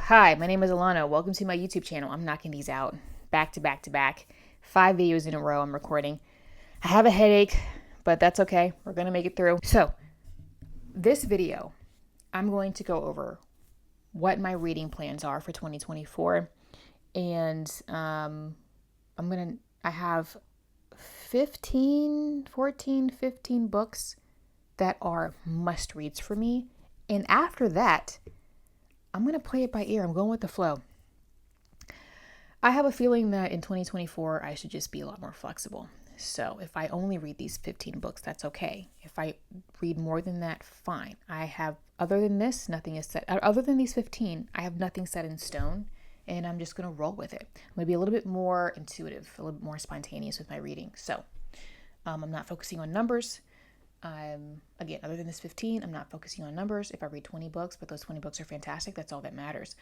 Hi, my name is Alana. Welcome to my YouTube channel. I'm knocking these out back to back to back. 5 videos in a row I'm recording. I have a headache, but that's okay. We're going to make it through. So, this video, I'm going to go over what my reading plans are for 2024. And I have 15 books that are must reads for me. And after that, I'm going to play it by ear. I'm going with the flow. I have a feeling that in 2024, I should just be a lot more flexible. So if I only read these 15 books, that's okay. If I read more than that, fine. Other than this, nothing is set. Other than these 15, I have nothing set in stone, and I'm just going to roll with it. I'm going to be a little bit more intuitive, a little bit more spontaneous with my reading. So I'm not focusing on numbers. Again, other than this 15, I'm not focusing on numbers. If I read 20 books, but those 20 books are fantastic, that's all that matters.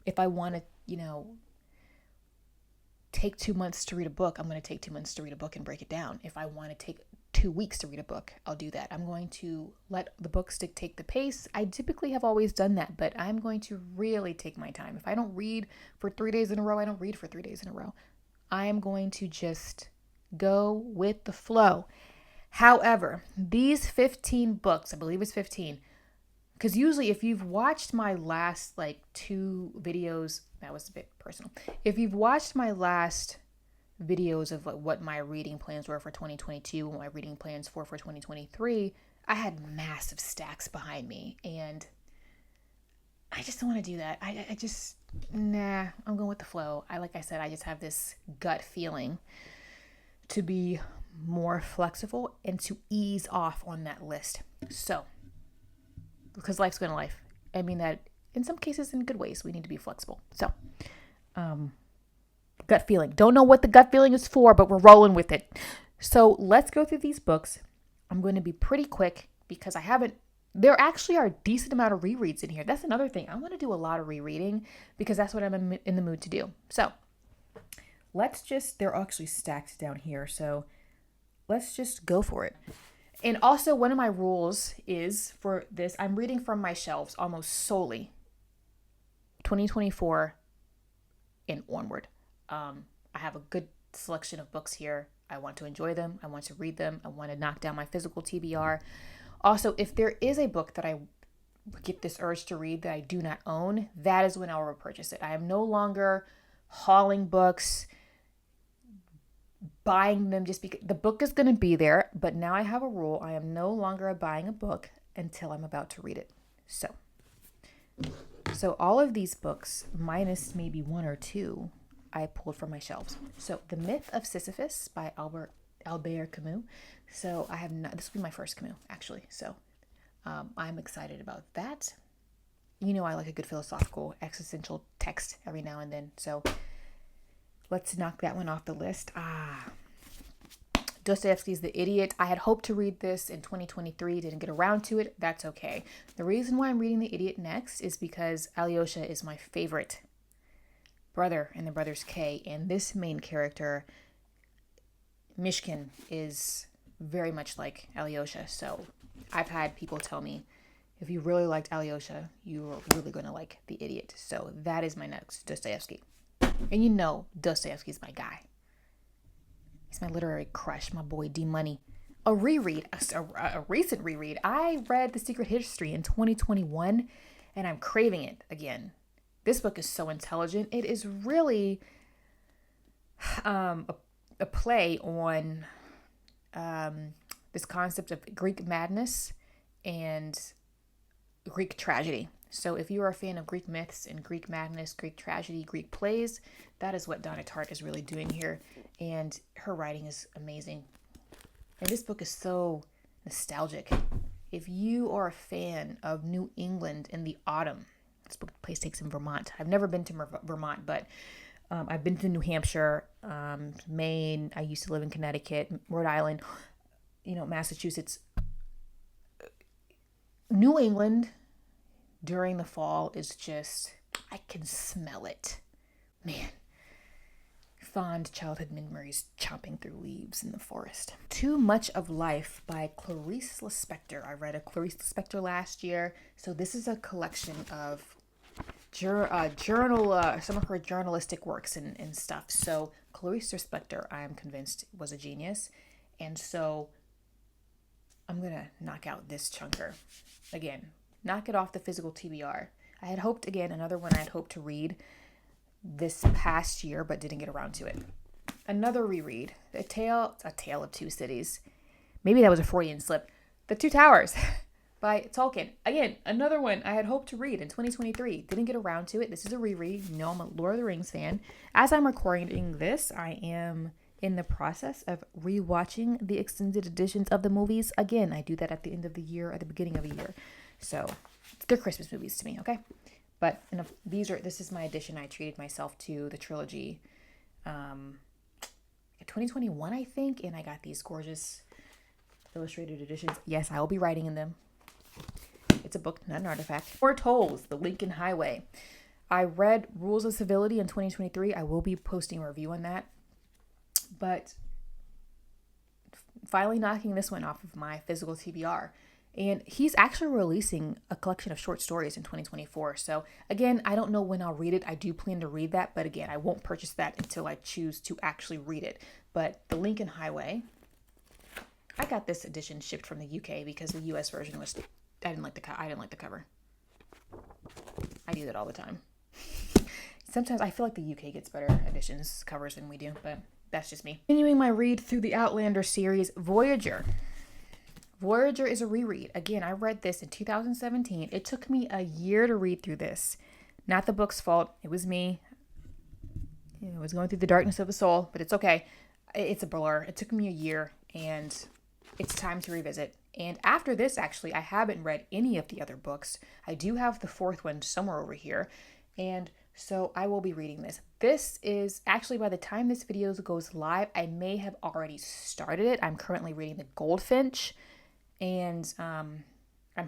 If I want to, take 2 months to read a book, I'm going to take 2 months to read a book and break it down. If I want to take 2 weeks to read a book, I'll do that. I'm going to let the books dictate the pace. I typically have always done that, but I'm going to really take my time. If I don't read for 3 days in a row, I don't read for 3 days in a row. I am going to just go with the flow. However, these 15 books, I believe it's 15, because usually if you've watched my last 2 videos, that was a bit personal. If you've watched my last videos of what my reading plans were for 2022, what my reading plans for 2023, I had massive stacks behind me. And I just don't want to do that. I'm going with the flow. Like I said, I just have this gut feeling to be more flexible and to ease off on that list. So, because life's going to life. I mean that in some cases in good ways, we need to be flexible. So, gut feeling. Don't know what the gut feeling is for, but we're rolling with it. So let's go through these books. I'm going to be pretty quick because there actually are a decent amount of rereads in here. That's another thing. I want to do a lot of rereading because that's what I'm in the mood to do. So they're actually stacked down here. So let's just go for it. And also one of my rules is for this, I'm reading from my shelves almost solely 2024 and onward. I have a good selection of books here. I want to enjoy them. I want to read them. I want to knock down my physical TBR. Also, if there is a book that I get this urge to read that I do not own, that is when I will repurchase it. I am no longer hauling books, buying them just because the book is going to be there. But now I have a rule. I am no longer buying a book until I'm about to read it. So all of these books, minus maybe 1 or 2, I pulled from my shelves. So The Myth of Sisyphus by Albert Camus. So this will be my first Camus, actually. So I'm excited about that. I like a good philosophical, existential text every now and then. So let's knock that one off the list. Dostoevsky's The Idiot. I had hoped to read this in 2023, didn't get around to it. That's okay. The reason why I'm reading The Idiot next is because Alyosha is my favorite brother in the Brothers K, and this main character, Mishkin, is very much like Alyosha. So I've had people tell me, if you really liked Alyosha, you're really going to like The Idiot. So that is my next Dostoevsky. And Dostoevsky's my guy. He's my literary crush, my boy D Money. A recent reread. I read The Secret History in 2021, and I'm craving it again. This book is so intelligent. It is really a play on this concept of Greek madness and Greek tragedy. So if you are a fan of Greek myths and Greek madness, Greek tragedy, Greek plays, that is what Donna Tartt is really doing here. And her writing is amazing. And this book is so nostalgic. If you are a fan of New England in the autumn, this book place takes in Vermont. I've never been to Vermont, but I've been to New Hampshire, Maine. I used to live in Connecticut, Rhode Island, Massachusetts. New England during the fall is just, I can smell it. Man, fond childhood memories chomping through leaves in the forest. Too Much of Life by Clarice Lispector. I read a Clarice Lispector last year. So this is a collection of some of her journalistic works and stuff. So Clarice Lispector, I am convinced, was a genius. And so I'm going to knock out this chunker. Again, knock it off the physical TBR. I had hoped, again, another one I had hoped to read this past year, but didn't get around to it. Another reread, A Tale of Two Cities. Maybe that was a Freudian slip. The Two Towers by Tolkien. Again, another one I had hoped to read in 2023. Didn't get around to it. This is a reread. You know, I'm a Lord of the Rings fan. As I'm recording this, I am in the process of rewatching the extended editions of the movies. Again, I do that at the end of the year, at the beginning of the year. So they're Christmas movies to me, okay? But this is my addition. I treated myself to the trilogy 2021, I think, and I got these gorgeous illustrated editions. Yes, I will be writing in them. It's a book, not an artifact. Four Tolls, The Lincoln Highway. I read Rules of Civility in 2023. I will be posting a review on that. But finally knocking this one off of my physical TBR. And he's actually releasing a collection of short stories in 2024. So again, I don't know when I'll read it. I do plan to read that. But again, I won't purchase that until I choose to actually read it. But The Lincoln Highway, I got this edition shipped from the UK because the US version was, I didn't like the cover. I do that all the time. Sometimes I feel like the UK gets better editions, covers than we do, but that's just me. Continuing my read through the Outlander series, Voyager. Voyager is a reread. Again, I read this in 2017. It took me a year to read through this. Not the book's fault. It was me. I was going through the darkness of the soul, but it's okay. It's a blur. It took me a year, and it's time to revisit. And after this, actually, I haven't read any of the other books. I do have the fourth one somewhere over here, and so I will be reading this. This is actually, by the time this video goes live, I may have already started it. I'm currently reading The Goldfinch, and I'm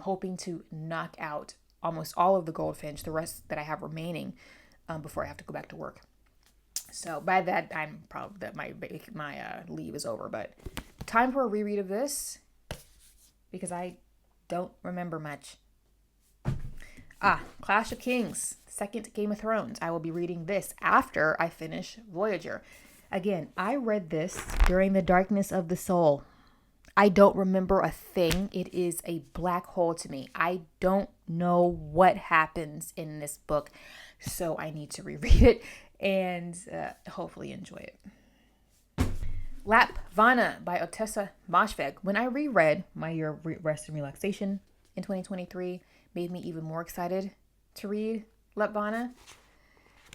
hoping to knock out almost all of The Goldfinch, the rest that I have remaining, before I have to go back to work. So by that, I'm probably that my leave is over. But time for a reread of this because I don't remember much. Clash of Kings, second Game of Thrones. I will be reading this after I finish Voyager. Again, I read this during the darkness of the soul. I don't remember a thing. It is a black hole to me. I don't know what happens in this book, so I need to reread it and hopefully enjoy it. Lap Vana by Otessa Moshfegh. When I reread My Year of Rest and Relaxation in 2023, made me even more excited to read Lap Vana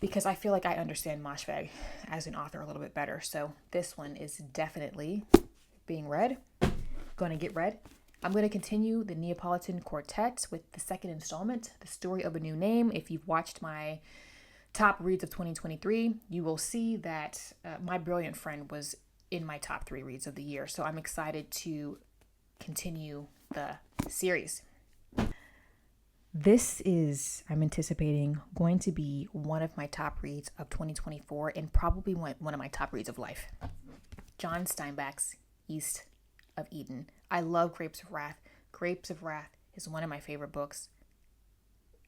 because I feel like I understand Moshfegh as an author a little bit better. So this one is definitely being read. Going to get read. I'm going to continue the Neapolitan Quartet with the second installment, The Story of a New Name. If you've watched my top reads of 2023, you will see that My Brilliant Friend was in my top 3 reads of the year. So I'm excited to continue the series. This is, I'm anticipating, going to be one of my top reads of 2024 and probably one of my top reads of life. John Steinbeck's East of Eden. I love Grapes of Wrath. Grapes of Wrath is one of my favorite books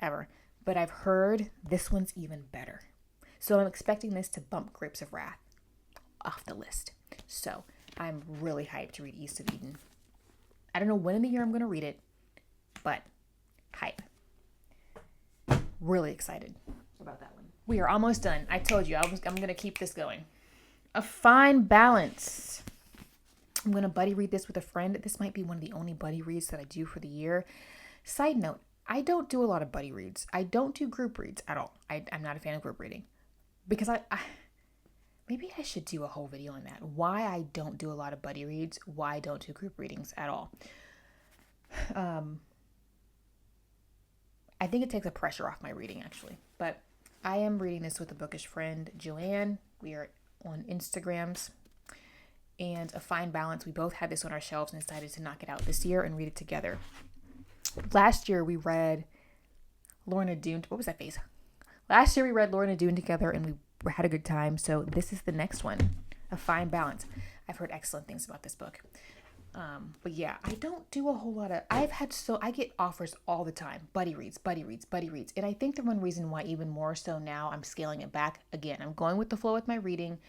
ever, but I've heard this one's even better. So I'm expecting this to bump Grapes of Wrath off the list. So I'm really hyped to read East of Eden. I don't know when in the year I'm going to read it, but hype. Really excited about that one. We are almost done. I told you I'm going to keep this going. A Fine Balance. I'm going to buddy read this with a friend. This might be one of the only buddy reads that I do for the year. Side note, I don't do a lot of buddy reads. I don't do group reads at all. I'm not a fan of group reading because maybe I should do a whole video on that. Why I don't do a lot of buddy reads, why I don't do group readings at all. I think it takes the pressure off my reading actually, but I am reading this with a bookish friend, Joanne. We are on Instagrams. And A Fine Balance. We both had this on our shelves and decided to knock it out this year and read it together. Last year we read Lorna Doone. What was that face? Last year we read Lorna Doone together and we had a good time. So this is the next one, A Fine Balance. I've heard excellent things about this book. But yeah, I don't do a whole lot of, I get offers all the time. Buddy reads, buddy reads, buddy reads. And I think the one reason why even more so now I'm scaling it back. Again, I'm going with the flow with my reading.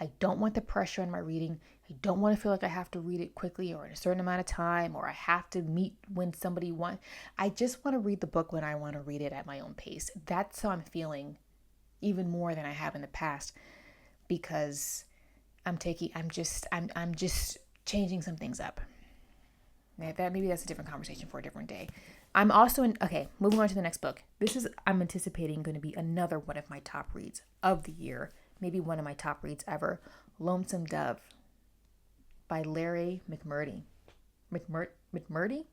I don't want the pressure on my reading. I don't want to feel like I have to read it quickly or in a certain amount of time, or I have to meet when somebody wants. I just want to read the book when I want to read it at my own pace. That's how I'm feeling even more than I have in the past, because I'm just changing some things up. Maybe that's a different conversation for a different day. I'm also moving on to the next book. I'm anticipating going to be another one of my top reads of the year. Maybe one of my top reads ever. Lonesome Dove by Larry McMurtry. McMurtry.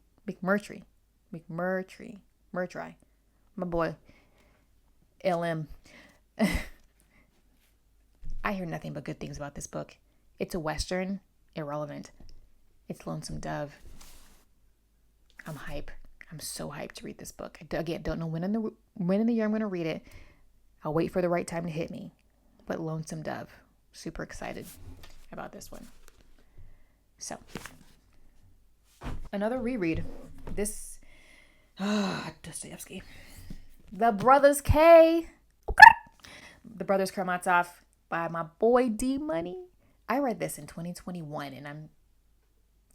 My boy. LM. I hear nothing but good things about this book. It's a Western. Irrelevant. It's Lonesome Dove. I'm hype. I'm so hyped to read this book. Again, don't know when in the year I'm going to read it. I'll wait for the right time to hit me. But Lonesome Dove. Super excited about this one. So, another reread. This, Dostoevsky. The Brothers K. Okay. The Brothers Karamazov by my boy D Money. I read this in 2021, and I'm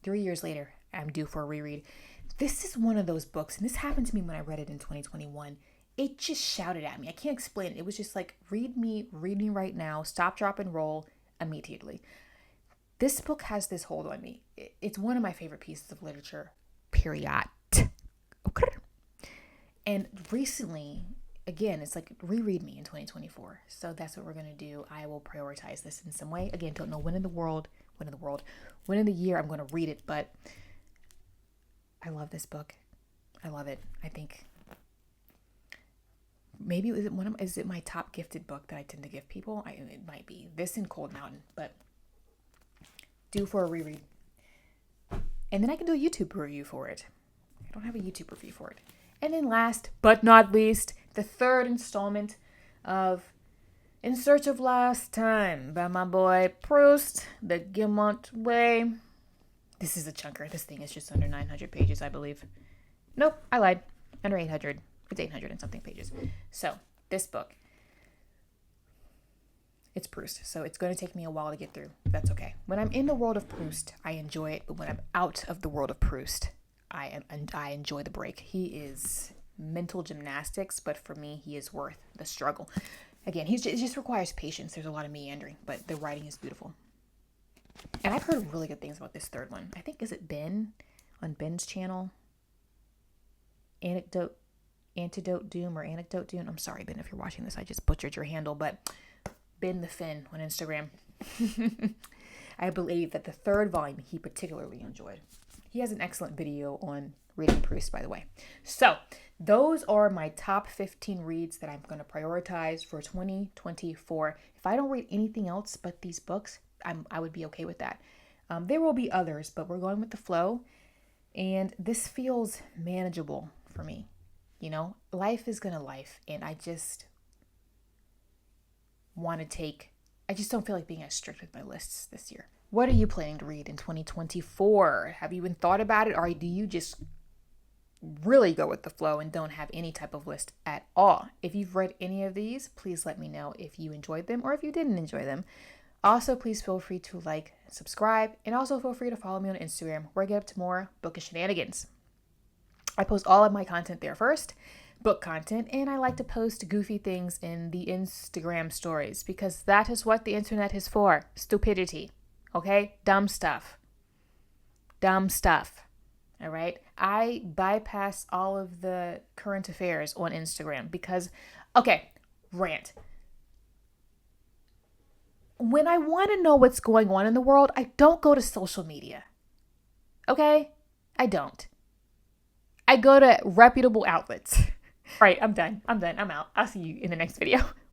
3 years later, I'm due for a reread. This is one of those books, and this happened to me when I read it in 2021. It just shouted at me. I can't explain it. It was just like, read me right now, stop, drop, and roll immediately. This book has this hold on me. It's one of my favorite pieces of literature, period. Okay. And recently, again, it's like, reread me in 2024. So that's what we're going to do. I will prioritize this in some way. Again, don't know when in the year I'm going to read it, but I love this book. I love it. I think maybe is it my top gifted book that I tend to give people? It might be this and Cold Mountain, but due for a reread. And then I can do a YouTube review for it. I don't have a YouTube review for it. And then last but not least, the third installment of In Search of Lost Time by my boy Proust, the Gimont Way. This is a chunker. This thing is just under 900 pages, I believe. Nope, I lied. Under 800. It's 800 and something pages. So, this book. It's Proust, so it's going to take me a while to get through. That's okay. When I'm in the world of Proust, I enjoy it. But when I'm out of the world of Proust, I enjoy the break. He is mental gymnastics, but for me, he is worth the struggle. Again, it just requires patience. There's a lot of meandering, but the writing is beautiful. And I've heard really good things about this third one. I think, is it Ben? On Ben's channel? Antidote Doom. I'm sorry, Ben, if you're watching this. I just butchered your handle, but Ben the Finn on Instagram. I believe that the third volume he particularly enjoyed. He has an excellent video on reading Proust, by the way. So, those are my top 15 reads that I'm going to prioritize for 2024. If I don't read anything else but these books, I would be okay with that. There will be others, but we're going with the flow. And this feels manageable for me. You know, life is going to life. And I just don't feel like being as strict with my lists this year. What are you planning to read in 2024? Have you even thought about it? Or do you just really go with the flow and don't have any type of list at all? If you've read any of these, please let me know if you enjoyed them or if you didn't enjoy them. Also, please feel free to like, subscribe, and also feel free to follow me on Instagram, where I get up to more bookish shenanigans. I post all of my content there first, book content, and I like to post goofy things in the Instagram stories, because that is what the internet is for. Stupidity. Okay? Dumb stuff. All right? I bypass all of the current affairs on Instagram because, rant. When I want to know what's going on in the world, I don't go to social media. Okay? I don't. I go to reputable outlets. All right, I'm done. I'm out. I'll see you in the next video.